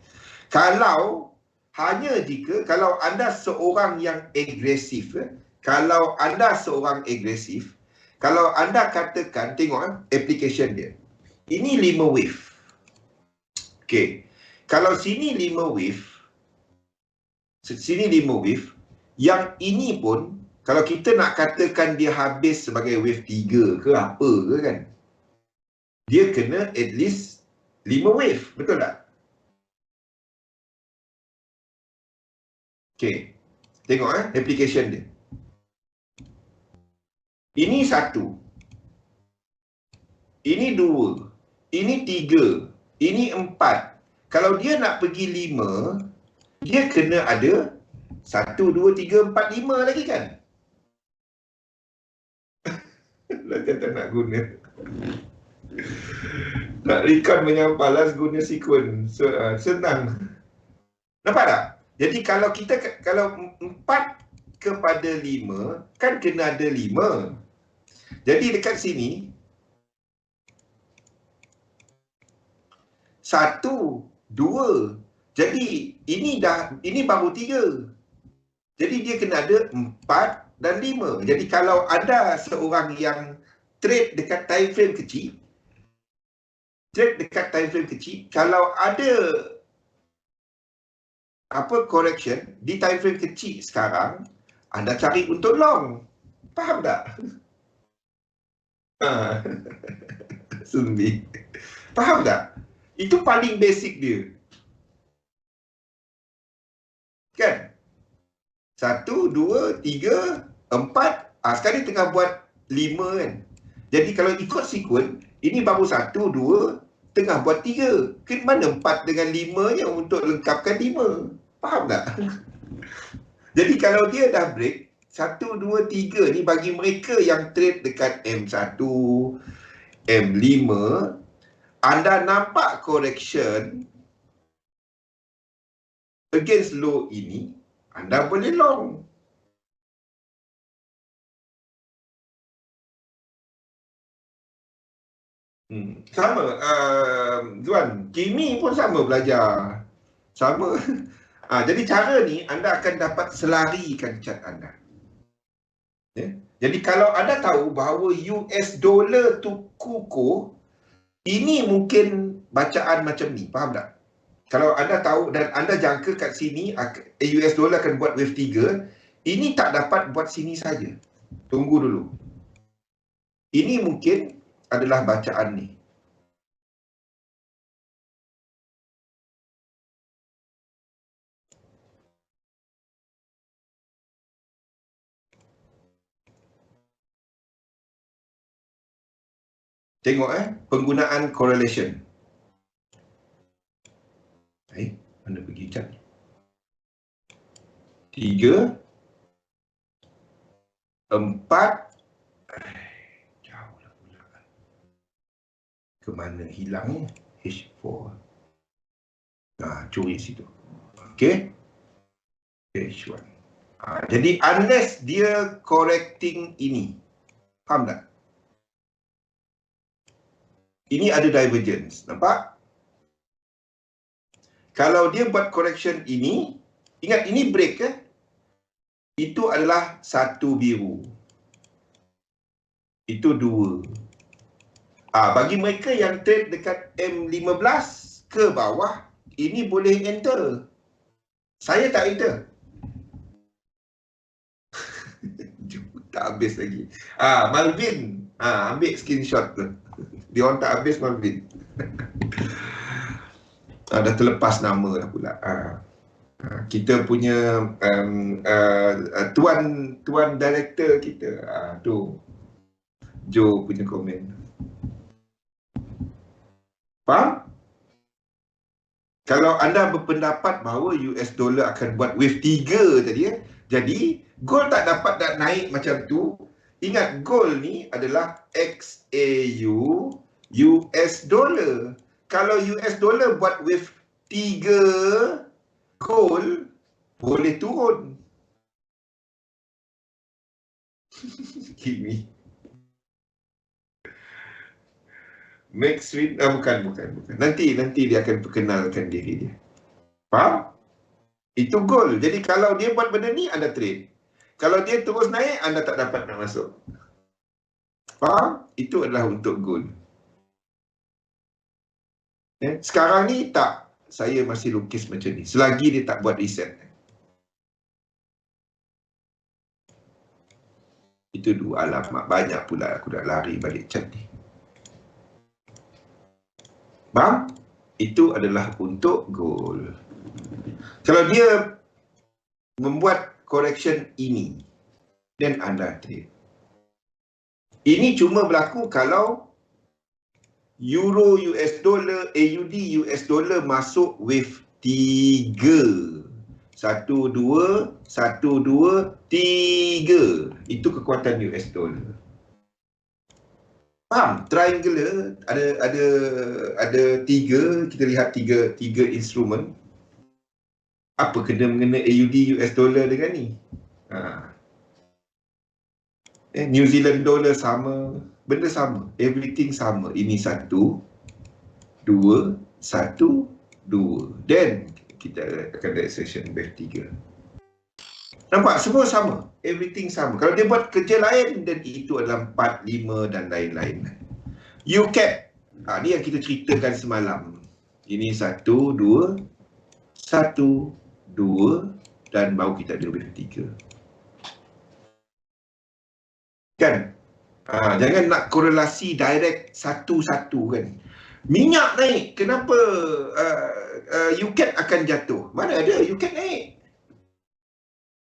Kalau hanya jika kalau anda seorang yang agresif, kalau anda seorang agresif, kalau anda katakan, tengok application dia. Ini 5 wave. Okey. Kalau sini 5 wave, sini 5 wave, yang ini pun kalau kita nak katakan dia habis sebagai wave 3 ke apa ke kan, dia kena at least 5 wave, betul tak? Okey. Tengok application dia. Ini 1. Ini 2. Ini 3. Ini 4. Kalau dia nak pergi 5, dia kena ada 1, 2, 3, 4, 5 lagi kan? Lah kata nak guna. Nak record menyampailah guna sequence. So, senang. Nampak tak? Jadi kalau kita, kalau 4 kepada 5, kan kena ada 5. Jadi dekat sini, 1, 2. Jadi ini baru 3. Jadi dia kena ada 4 dan 5. Jadi kalau ada seorang yang trade dekat time frame kecil, kalau ada correction di time frame kecil sekarang, anda cari untuk long. Faham tak? Sumbi. Faham tak? Itu paling basic dia. Kan? 1, 2, 3, 4. Sekarang dia tengah buat 5 kan. Jadi kalau ikut sequence, ini baru 1, 2, tengah buat 3. Ke mana 4 dengan 5-nya untuk lengkapkan 5? Faham tak? Jadi kalau dia dah break, 1, 2, 3 ni bagi mereka yang trade dekat M1, M5, anda nampak correction against low ini, anda boleh long. Sama, Zuan, Kimi pun sama belajar. Sama. Jadi cara ni anda akan dapat selarikan chart anda. Jadi kalau anda tahu bahawa US dollar tu kukuh, ini mungkin bacaan macam ni, faham tak? Kalau anda tahu dan anda jangka kat sini US dollar akan buat wave 3, ini tak dapat buat sini saja. Tunggu dulu. Ini mungkin adalah bacaan ni. Tengok penggunaan correlation. Mana pergi cat? 3, 4. Jauh lah pula. Kemana hilangnya? H4. Curi situ. Okey. H1. Jadi unless dia correcting ini. Faham tak? Ini ada divergence. Nampak? Kalau dia buat correction ini, ingat ini break ke? Itu adalah 1 biru. Itu 2. Bagi mereka yang trade dekat M15 ke bawah, ini boleh enter. Saya tak enter. Tak habis lagi. Malvin, ambil screenshot tu. Dia orang tak habis, Malvin. Dah terlepas nama dah pula. Kita punya tuan director kita, tu Joe punya komen. Faham? Kalau anda berpendapat bahawa US dollar akan buat wave 3 tadi, jadi gold tak dapat nak naik macam tu, Ingat, gold ni adalah XAU US dollar. Kalau US dollar buat wave 3, gold boleh turun. Kimi. Max Win, bukan. Nanti dia akan perkenalkan diri dia. Faham? Itu goal. Jadi kalau dia buat benda ni, anda trade. Kalau dia terus naik, anda tak dapat nak masuk. Faham? Itu adalah untuk goal. Sekarang ni tak. Saya masih lukis macam ni. Selagi dia tak buat reset. Itu dua alamat. Banyak pula aku dah lari balik chat ni. Faham? Itu adalah untuk goal. Kalau dia membuat correction ini, dan anda trade. Ini cuma berlaku kalau Euro US dollar, AUD US dollar masuk wave 3. 1, 2, 1, 2, 3. Itu kekuatan US dollar. Faham? Triangular ada 3, kita lihat tiga instrumen. Apa kena mengena AUD US dollar dengan ni? New Zealand dollar sama, benda sama, everything sama. Ini 1, 2, 1, 2. Then kita akan ada session wave 3. Nampak? Semua sama. Everything sama. Kalau dia buat kerja lain, dan itu adalah 4, 5 dan lain-lain. UCAP. Ni yang kita ceritakan semalam. Ini 1, 2, 1, 2 dan baru kita ada wave 3. Kan? Jangan nak korelasi direct satu-satu kan. Minyak naik, kenapa UCAP akan jatuh? Mana ada UCAP naik?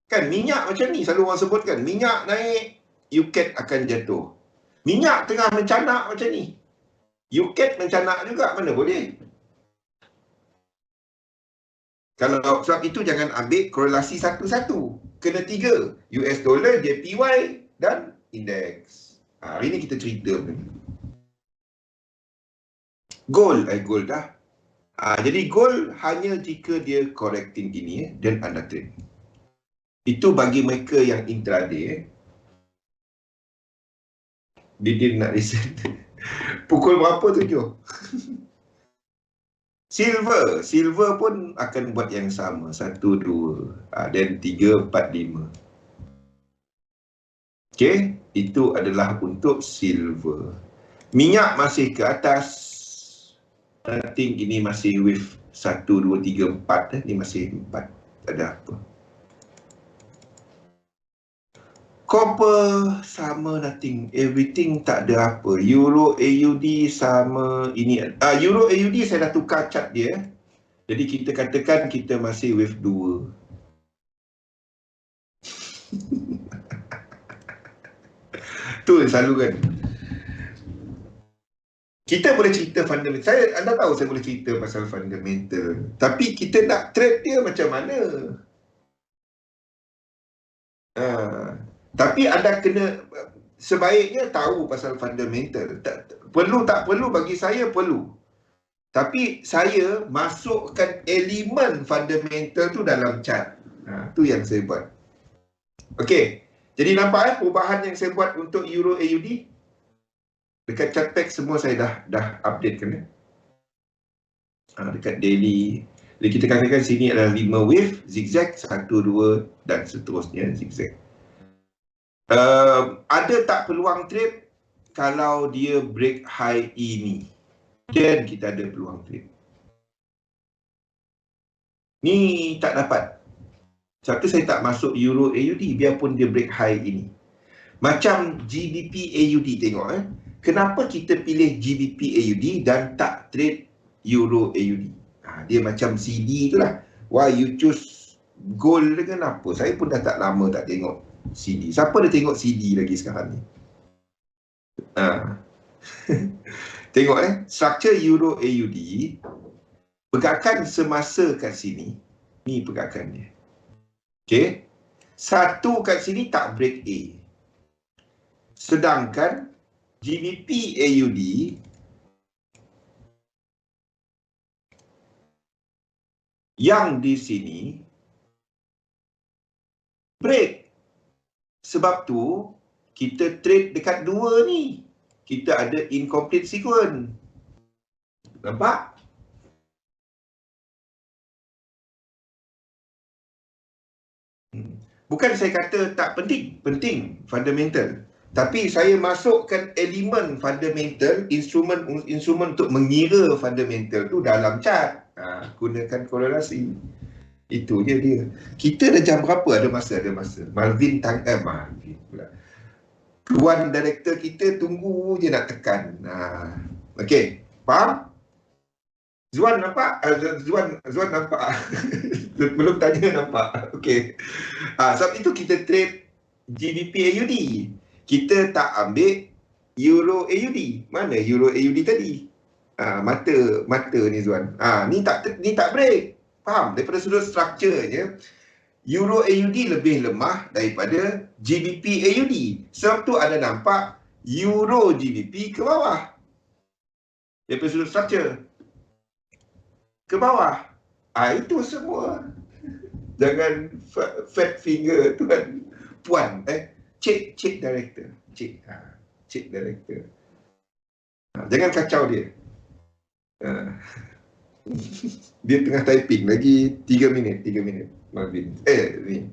Kan minyak macam ni selalu orang sebutkan, minyak naik, UCAP akan jatuh. Minyak tengah mencanak macam ni, UCAP mencanak juga, mana boleh? Kalau sebab itu jangan ambil korelasi satu-satu. Kena 3, US dollar, JPY dan indeks. Hari ni kita cerita benda ni. Gold dah. Jadi gold hanya jika dia correcting gini dan anda trade. Itu bagi mereka yang intraday. Didin nak reset. Pukul berapa 7? Silver pun akan buat yang sama. 1, 2, dan 3, 4, 5. Okay, itu adalah untuk silver. Minyak masih ke atas. I think ini masih wave 1, 2, 3, 4. Ini masih 4. Tak ada apa. Copper sama, nothing. Everything tak ada apa. Euro AUD sama. Ini Euro AUD saya dah tukar chart dia. Jadi kita katakan kita masih wave 2. Tu selalu kan. Kita boleh cerita fundamental. Anda tahu saya boleh cerita pasal fundamental. Tapi kita nak trade dia macam mana? Tapi anda kena sebaiknya tahu pasal fundamental. Perlu tak perlu, bagi saya perlu. Tapi saya masukkan elemen fundamental tu dalam chart. Tu yang saya buat. Okey. Jadi nampak perubahan yang saya buat untuk Euro AUD? Dekat Chartpad semua saya dah updatekan. Dekat daily. Jadi kita katakan sini adalah 5 wave, zigzag, 1, 2 dan seterusnya zigzag. Ada tak peluang trade kalau dia break high ini? Dan kita ada peluang trade. Ni tak dapat. Satu, saya tak masuk Euro AUD biarpun dia break high ini. Macam GBP AUD, tengok kenapa kita pilih GBP AUD dan tak trade Euro AUD? Dia macam CD tu lah. Why you choose gold dengan apa? Saya pun dah tak lama tak tengok CD. Siapa dah tengok CD lagi sekarang ni? Tengok structure Euro AUD, pergerakan semasa kat sini, ni pergerakan dia. Okay, satu kat sini tak break A. Sedangkan GBP AUD yang di sini break. Sebab tu kita trade dekat dua ni. Kita ada incomplete sequence. Nampak? Bukan saya kata tak penting. Penting fundamental. Tapi saya masukkan elemen fundamental, instrumen untuk mengira fundamental tu dalam chart. Gunakan korelasi. Itu je dia. Kita dah jam berapa? Ada masa. Marvin pula. Tuan director kita tunggu je nak tekan. Okey, faham? Zuan nampak? Zuan nampak. Belum tanya nampak. Okey. Sebab itu kita trade GBP AUD. Kita tak ambil Euro AUD. Mana Euro AUD tadi? Mata ni Zuan. Ni tak break. Faham? Daripada sudut strukturnya, Euro AUD lebih lemah daripada GBP AUD. Sebab tu anda nampak Euro GBP ke bawah. Daripada sudut struktur. Ke bawah. Itu semua. Jangan fat finger tuan puan. Cik director. Cik director. Jangan kacau dia. Dia tengah typing lagi 3 minit. Marvin. Ni.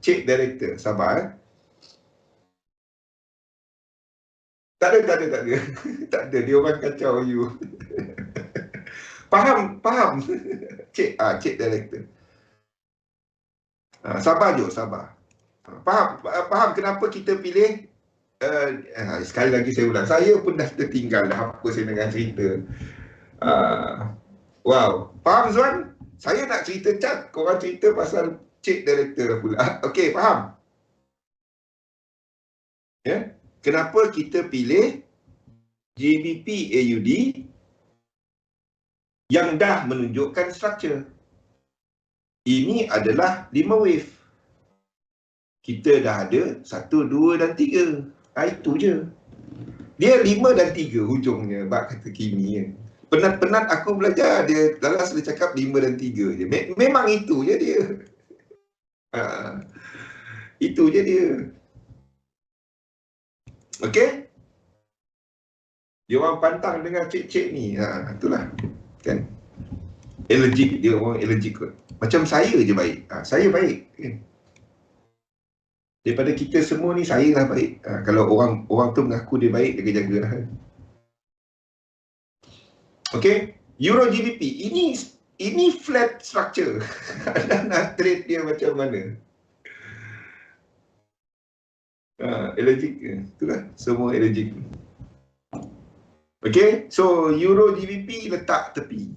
Cik director, sabar. Tak ada. Tak ada, dia orang kacau you. Faham. Cik director. Sabar je, sabar. Faham kenapa kita pilih sekali lagi saya ulang. Saya pun dah tertinggal dah apa saya nak cerita. Wow. Faham Zuan? Saya nak cerita cat, korang cerita pasal cik director pula. Okey, faham? Ya? Kenapa kita pilih GBP AUD yang dah menunjukkan struktur? Ini adalah 5 wave. Kita dah ada 1, 2 dan 3. Itu je. Dia 5 dan 3 hujungnya, bak kata Kimi kan. Penat-penat aku belajar, dia Lalas dia cakap 5 dan 3 je. Memang itu je dia. Itu je dia. Okey? Dia orang pantang dengan cik-cik ni. Itulah. Kan? Allergic, dia orang allergic kot. Macam saya je baik. Saya baik. Kan? Daripada kita semua ni, saya lah baik. Kalau orang tu mengaku dia baik, jaga-jaga lah. Okey, Euro GBP ini flat structure. Anda nak trade dia macam mana? Allergic ke? Itulah, semua allergic. Okey, so Euro GBP letak tepi.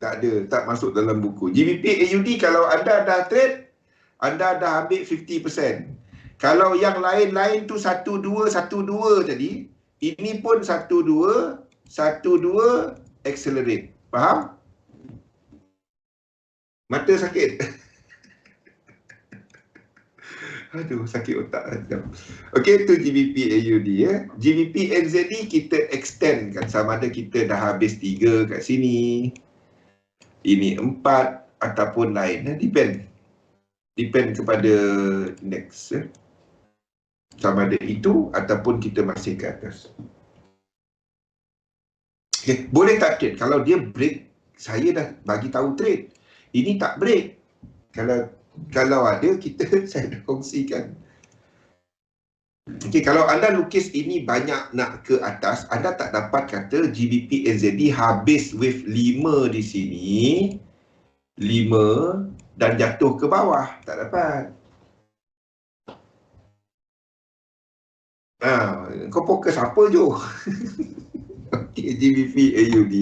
Tak ada, tak masuk dalam buku. GBP AUD kalau anda dah trade, anda dah ambil 50%. Kalau yang lain-lain tu 1-2 tadi, ini pun 1-2 accelerate. Faham? Mata sakit. Aduh, sakit otak. Okey, tu GBP AUD ya. GBP NZD kita extend kan, sama ada kita dah habis 3 kat sini, ini 4 ataupun lain. Depend kepada next ya. Sama ada itu ataupun kita masih ke atas. Okay. Boleh tak trade? Kalau dia break, saya dah bagi tahu trade. Ini tak break. Kalau ada, saya dah kongsikan. Okay, kalau anda lukis ini banyak nak ke atas, anda tak dapat kata GBP NZD habis wave 5 di sini, 5 dan jatuh ke bawah. Tak dapat. Kau fokus apa je? Okay, GBP AUD.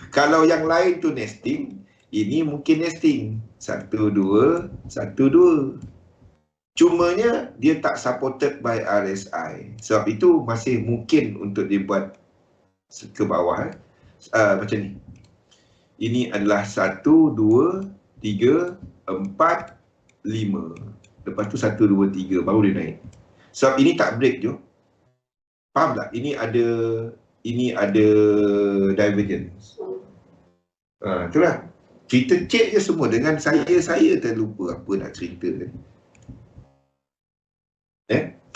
Kalau yang lain tu nesting, ini mungkin nesting 1, 2, 1, 2. Cumanya dia tak supported by RSI. Sebab itu masih mungkin untuk dibuat ke bawah. Macam ni. Ini adalah 1, 2, 3, 4, 5. Lepas tu 1, 2, 3 baru dia naik. Sebab ini tak break je. Faham tak? Ini ada divergence. Itulah. Kita cek je semua. Dengan saya terlupa apa nak cerita tadi.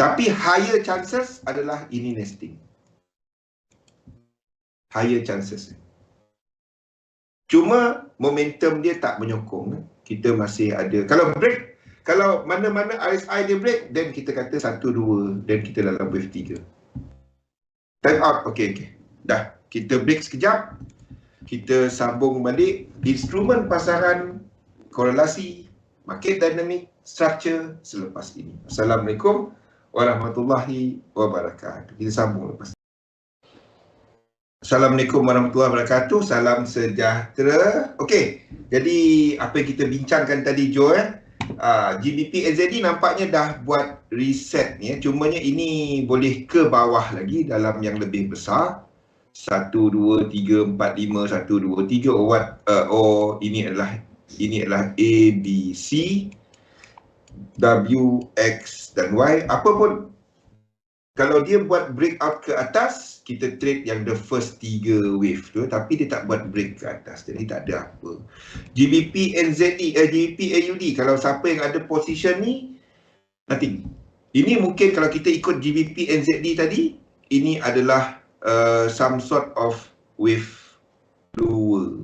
Tapi higher chances adalah ini nesting. Higher chances. Cuma momentum dia tak menyokong. Kita masih ada. Kalau mana-mana RSI dia break, then kita kata 1, 2, then kita dalam wave 3. Time out. Okay. Dah. Kita break sekejap. Kita sambung balik. Instrumen pasaran, korelasi, market dynamic, structure selepas ini. Assalamualaikum warahmatullahi wabarakatuh. Kita sambung lepas. Assalamualaikum warahmatullahi wabarakatuh. Salam sejahtera. Okey, jadi apa yang kita bincangkan tadi Joe, GBP NZD nampaknya dah buat reset ni. Cumanya ini boleh ke bawah lagi dalam yang lebih besar. 1, 2, 3, 4, 5, 1, 2, 3. Ini adalah A, B, C, W, X dan Y. Apa pun, kalau dia buat breakout ke atas, kita trade yang the first 3 wave tu, tapi dia tak buat break ke atas, jadi tak ada apa. GBP NZD, GBP AUD, kalau siapa yang ada position ni, nothing. Ini mungkin kalau kita ikut GBP NZD tadi, ini adalah some sort of wave 2.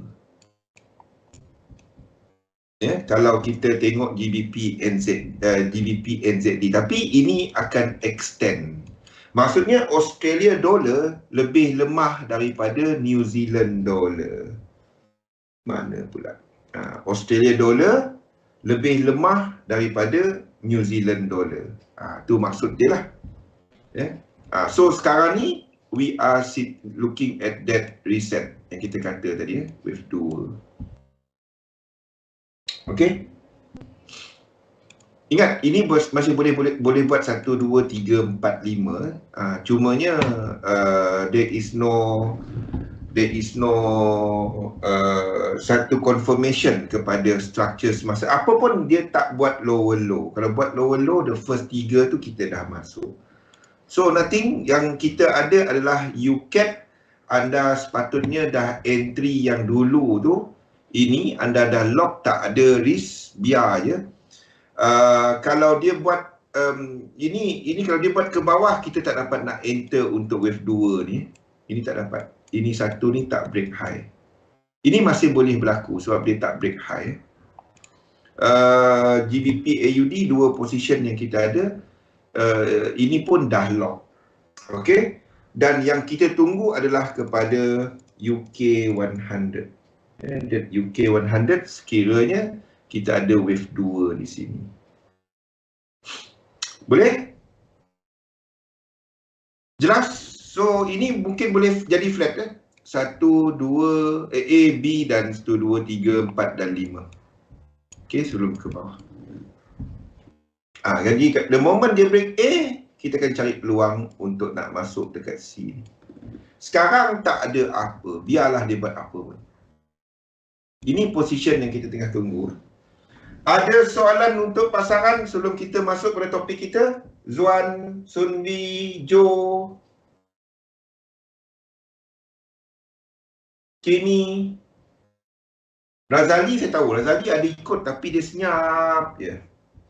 Kalau kita tengok GBP NZD, tapi ini akan extend. Maksudnya Australia dollar lebih lemah daripada New Zealand dollar. Mana pula? Australia dollar lebih lemah daripada New Zealand dollar. Tu maksud dia lah. So sekarang ni we are looking at that reset yang kita kata tadi, wave 2. Okay. Ingat, ini masih boleh buat 1, 2, 3, 4, 5. Cumanya there is no satu confirmation kepada structure semasa. Apa pun dia tak buat lower low. Kalau buat lower low, the first 3 tu kita dah masuk. So nothing. Yang kita ada adalah UCAP. Anda sepatutnya dah entry yang dulu tu. Ini anda dah lock, tak ada risk, biar je. Kalau dia buat ini kalau dia buat ke bawah, kita tak dapat nak enter untuk wave 2 ni. Ini tak dapat. Ini satu ni tak break high. Ini masih boleh berlaku sebab dia tak break high. GBP AUD 2 position yang kita ada, ini pun dah lock. Okey. Dan yang kita tunggu adalah kepada UK 100. UK 100 sekiranya kita ada wave 2 di sini. Boleh? Jelas? So ini mungkin boleh jadi flat 1, 2, A, B dan 1, 2, 3, 4 dan 5. Okey, sebelum ke bawah. Jadi the moment dia break A, kita akan cari peluang untuk nak masuk dekat C. Sekarang tak ada apa, biarlah dia buat apa pun. Ini position yang kita tengah tunggu. Ada soalan untuk pasaran sebelum kita masuk pada topik kita? Zuan, Sunwi, Jo, Kimi, Razali saya tahu. Razali ada ikut tapi dia senyap je.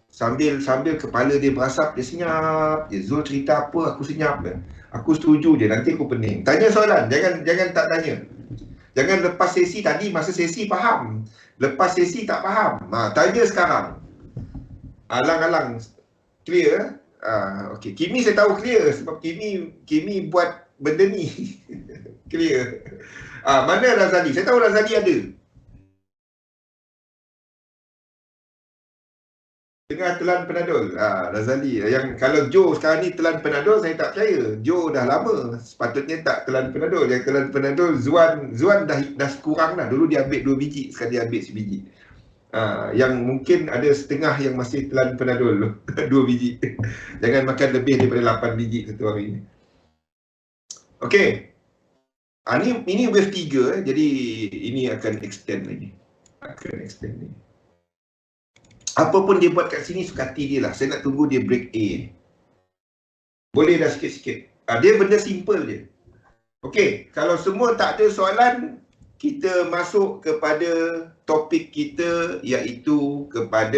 Sambil kepala dia berasap, dia senyap je. Zul cerita apa, aku senyap je. Aku setuju je, nanti aku pening. Tanya soalan, jangan tak tanya. Jangan lepas sesi tadi, masa sesi faham. Lepas sesi tak faham. Tanya sekarang. Alang-alang. Clear? Okay. Kimi saya tahu clear sebab Kimi buat benda ni. Clear. Mana Razali? Saya tahu Razali ada. Tengah telan Panadol. Razali. Yang kalau Joe sekarang ni telan Panadol, saya tak percaya. Joe dah lama. Sepatutnya tak telan Panadol. Yang telan Panadol, Zuan dah kurang dah. Dulu dia ambil 2 biji, sekarang dia ambil sebiji. Yang mungkin ada setengah yang masih telan Panadol. 2 biji. Jangan makan lebih daripada 8 biji satu hari ni. Okey. Ini wave 3. Jadi ini akan extend lagi. Apa pun dia buat kat sini, suka hati dia lah. Saya nak tunggu dia break A. Boleh dah sikit-sikit. Dia benda simple je. Okey, kalau semua tak ada soalan, kita masuk kepada topik kita, iaitu kepada